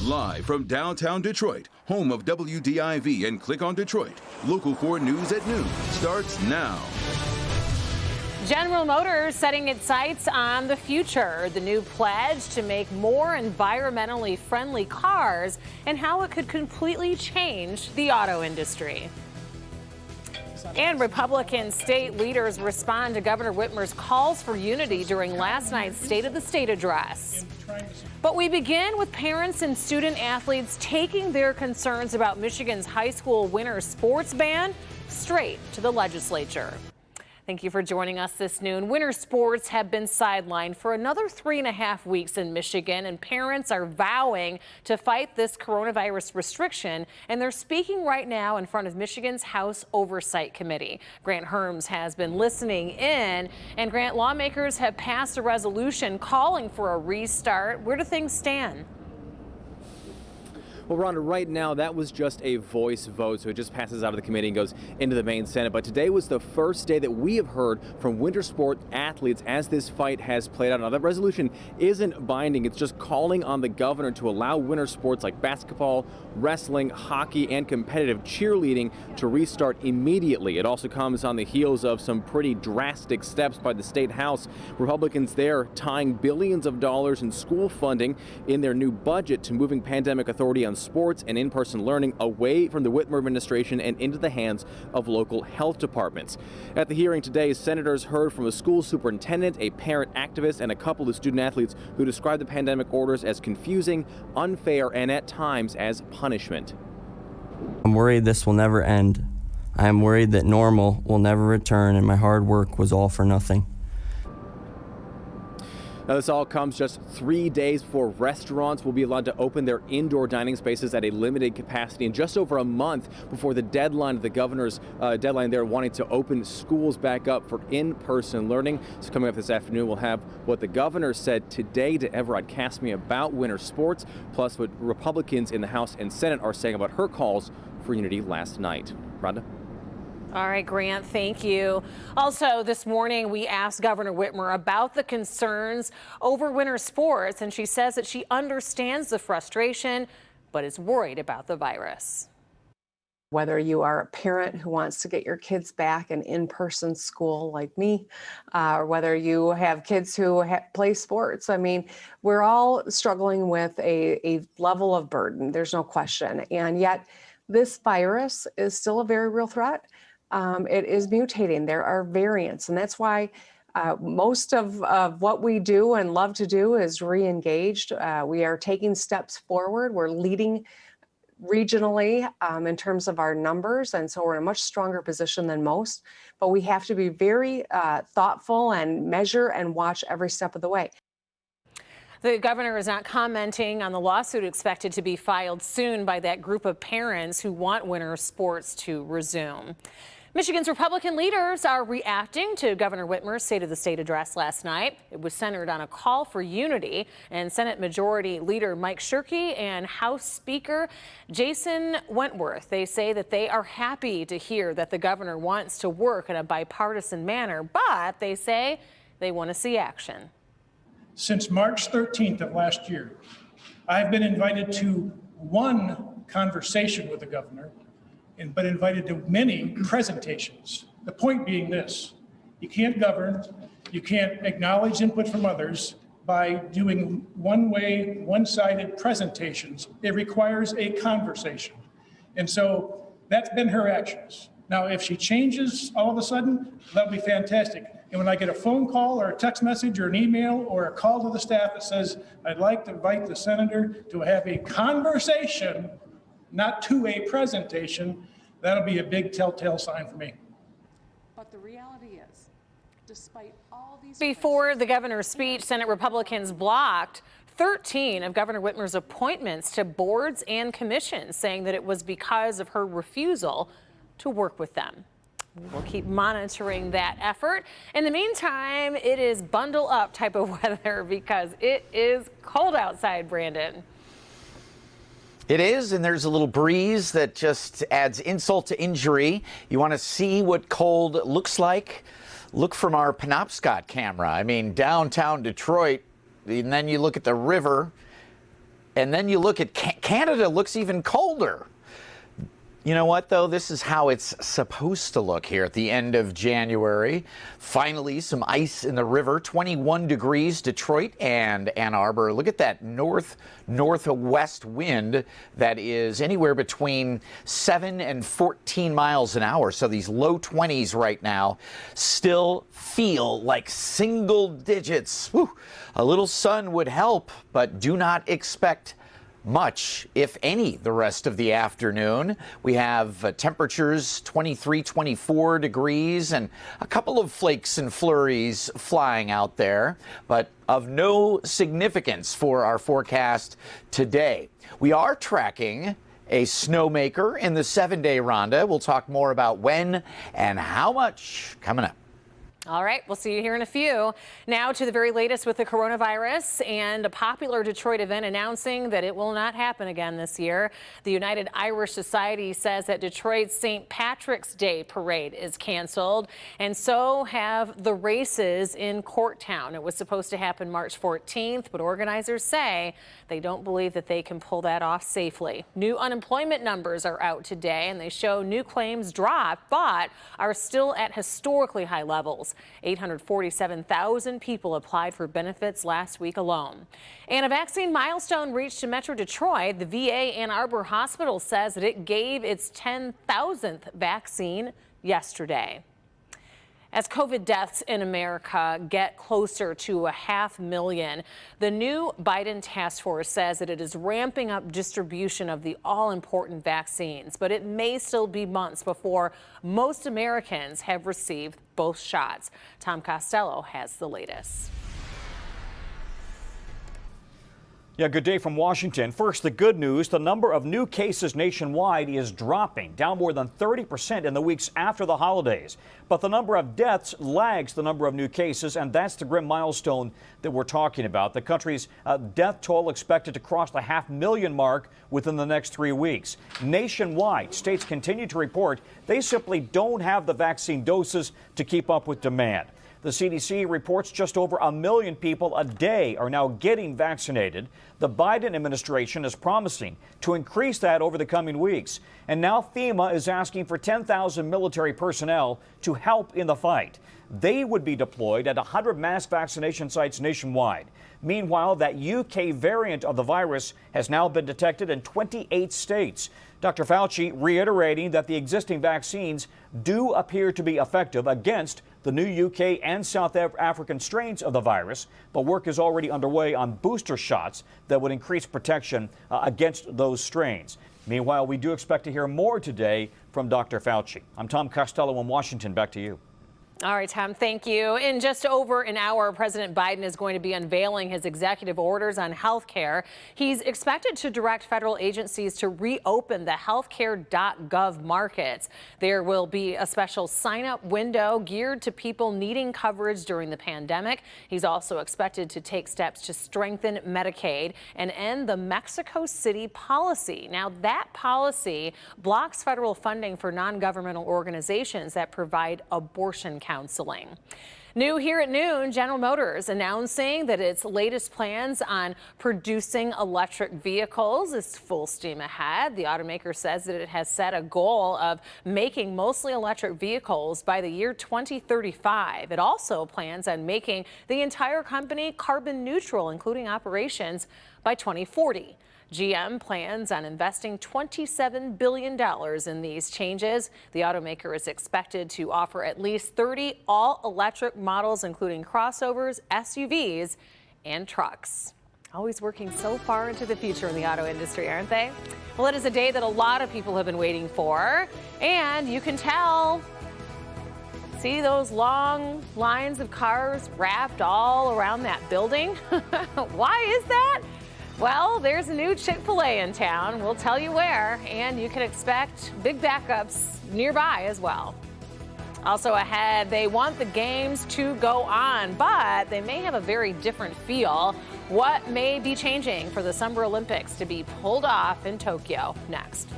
Live from downtown Detroit, home of WDIV and Click on Detroit, Local 4 News at noon starts now. General Motors setting its sights on the future, the new pledge to make more environmentally friendly cars and how it could completely change the auto industry. And Republican state leaders respond to Governor Whitmer's calls for unity during last night's State of the State address. But we begin with parents and student athletes taking their concerns about Michigan's high school winter sports ban straight to the legislature. Thank you for joining us this noon. Winter sports have been sidelined for another 3.5 weeks in Michigan, and parents are vowing to fight this coronavirus restriction, and they're speaking right now in front of Michigan's House Oversight Committee. Grant Herms has been listening in, and Grant, lawmakers have passed a resolution calling for a restart. Where do things stand? Well, Rhonda, right now that was just a voice vote, so it just passes out of the committee and goes into the main Senate. But today was the first day that we have heard from winter sport athletes as this fight has played out. Now, that resolution isn't binding. It's just calling on the governor to allow winter sports like basketball, wrestling, hockey, and competitive cheerleading to restart immediately. It also comes on the heels of some pretty drastic steps by the state house. Republicans there tying billions of dollars in school funding in their new budget to moving pandemic authority on sports and in-person learning away from the Whitmer administration and into the hands of local health departments. At the hearing today, senators heard from a school superintendent, a parent activist, and a couple of student athletes who described the pandemic orders as confusing, unfair, and at times as punishment. I'm worried this will never end. I am worried that normal will never return and my hard work was all for nothing. Now, this all comes just 3 days before restaurants will be allowed to open their indoor dining spaces at a limited capacity, and just over a month before the deadline of the governor's deadline there wanting to open schools back up for in-person learning. So coming up this afternoon, we'll have what the governor said today to Everard Kasmi about winter sports, plus what Republicans in the House and Senate are saying about her calls for unity last night. Rhonda? All right, Grant, thank you. Also, this morning, we asked Governor Whitmer about the concerns over winter sports, and she says that she understands the frustration, but is worried about the virus. Whether you are a parent who wants to get your kids back in-person school like me, or whether you have kids who play sports, I mean, we're all struggling with a level of burden, there's no question. And yet, this virus is still a very real threat. It is mutating. There are variants, and that's why most of what we do and love to do is re-engaged. We are taking steps forward. We're leading regionally in terms of our numbers, and so we're in a much stronger position than most. But we have to be very thoughtful and measure and watch every step of the way. The governor is not commenting on the lawsuit expected to be filed soon by that group of parents who want winter sports to resume. Michigan's Republican leaders are reacting to Governor Whitmer's State of the State address last night. It was centered on a call for unity, and Senate Majority Leader Mike Shirkey and House Speaker Jason Wentworth, they say that they are happy to hear that the governor wants to work in a bipartisan manner, but they say they want to see action. Since March 13th of last year, I've been invited to one conversation with the governor, but invited to many presentations. The point being this: you can't govern, you can't acknowledge input from others by doing one-way, one-sided presentations. It requires a conversation. And so that's been her actions. Now, if she changes all of a sudden, that'll be fantastic. And when I get a phone call or a text message or an email or a call to the staff that says, I'd like to invite the senator to have a conversation, not to a presentation, that'll be a big telltale sign for me. But the reality is, despite all these... Before the governor's speech, Senate Republicans blocked 13 of Governor Whitmer's appointments to boards and commissions, saying that it was because of her refusal to work with them. We'll keep monitoring that effort. In the meantime, it is bundle up type of weather because it is cold outside, Brandon. It is, and there's a little breeze that just adds insult to injury. You want to see what cold looks like? Look from our Penobscot camera. I mean, downtown Detroit, and then you look at the river. And then you look at Canada, looks even colder. You know what, though? This is how it's supposed to look here at the end of January. Finally, some ice in the river, 21 degrees, Detroit and Ann Arbor. Look at that northwest wind that is anywhere between 7 and 14 miles an hour. So these low 20s right now still feel like single digits. Whew. A little sun would help, but do not expect much, if any, the rest of the afternoon. We have temperatures 23, 24 degrees and a couple of flakes and flurries flying out there, but of no significance for our forecast today. We are tracking a snowmaker in the 7-day Rhonda. We'll talk more about when and how much coming up. All right, we'll see you here in a few. Now to the very latest with the coronavirus and a popular Detroit event announcing that it will not happen again this year. The United Irish Society says that Detroit's St. Patrick's Day parade is canceled, and so have the races in Courttown. It was supposed to happen March 14th, but organizers say they don't believe that they can pull that off safely. New unemployment numbers are out today, and they show new claims dropped, but are still at historically high levels. 847,000 people applied for benefits last week alone. And a vaccine milestone reached in Metro Detroit. The VA Ann Arbor Hospital says that it gave its 10,000th vaccine yesterday. As COVID deaths in America get closer to 500,000, the new Biden task force says that it is ramping up distribution of the all-important vaccines, but it may still be months before most Americans have received both shots. Tom Costello has the latest. Yeah, good day from Washington. First, the good news. The number of new cases nationwide is dropping, down more than 30% in the weeks after the holidays. But the number of deaths lags the number of new cases, and that's the grim milestone that we're talking about. The country's death toll expected to cross the 500,000 mark within the next 3 weeks. Nationwide, states continue to report they simply don't have the vaccine doses to keep up with demand. The CDC reports just over 1 million people a day are now getting vaccinated. The Biden administration is promising to increase that over the coming weeks. And now FEMA is asking for 10,000 military personnel to help in the fight. They would be deployed at 100 mass vaccination sites nationwide. Meanwhile, that UK variant of the virus has now been detected in 28 states. Dr. Fauci reiterating that the existing vaccines do appear to be effective against the new UK and South African strains of the virus, but work is already underway on booster shots that would increase protection against those strains. Meanwhile, we do expect to hear more today from Dr. Fauci. I'm Tom Costello in Washington. Back to you. All right, Tom, thank you. In just over an hour, President Biden is going to be unveiling his executive orders on health care. He's expected to direct federal agencies to reopen the healthcare.gov markets. There will be a special sign-up window geared to people needing coverage during the pandemic. He's also expected to take steps to strengthen Medicaid and end the Mexico City policy. Now, that policy blocks federal funding for non-governmental organizations that provide abortion counseling. New here at noon, General Motors announcing that its latest plans on producing electric vehicles is full steam ahead. The automaker says that it has set a goal of making mostly electric vehicles by the year 2035. It also plans on making the entire company carbon neutral, including operations, by 2040. GM plans on investing $27 billion in these changes. The automaker is expected to offer at least 30 all-electric models, including crossovers, SUVs, and trucks. Always working so far into the future in the auto industry, aren't they? Well, it is a day that a lot of people have been waiting for, and you can tell. See those long lines of cars wrapped all around that building? Why is that? Well, there's a new Chick-fil-A in town. We'll tell you where, and you can expect big backups nearby as well. Also ahead, they want the games to go on, but they may have a very different feel. What may be changing for the Summer Olympics to be pulled off in Tokyo? Next.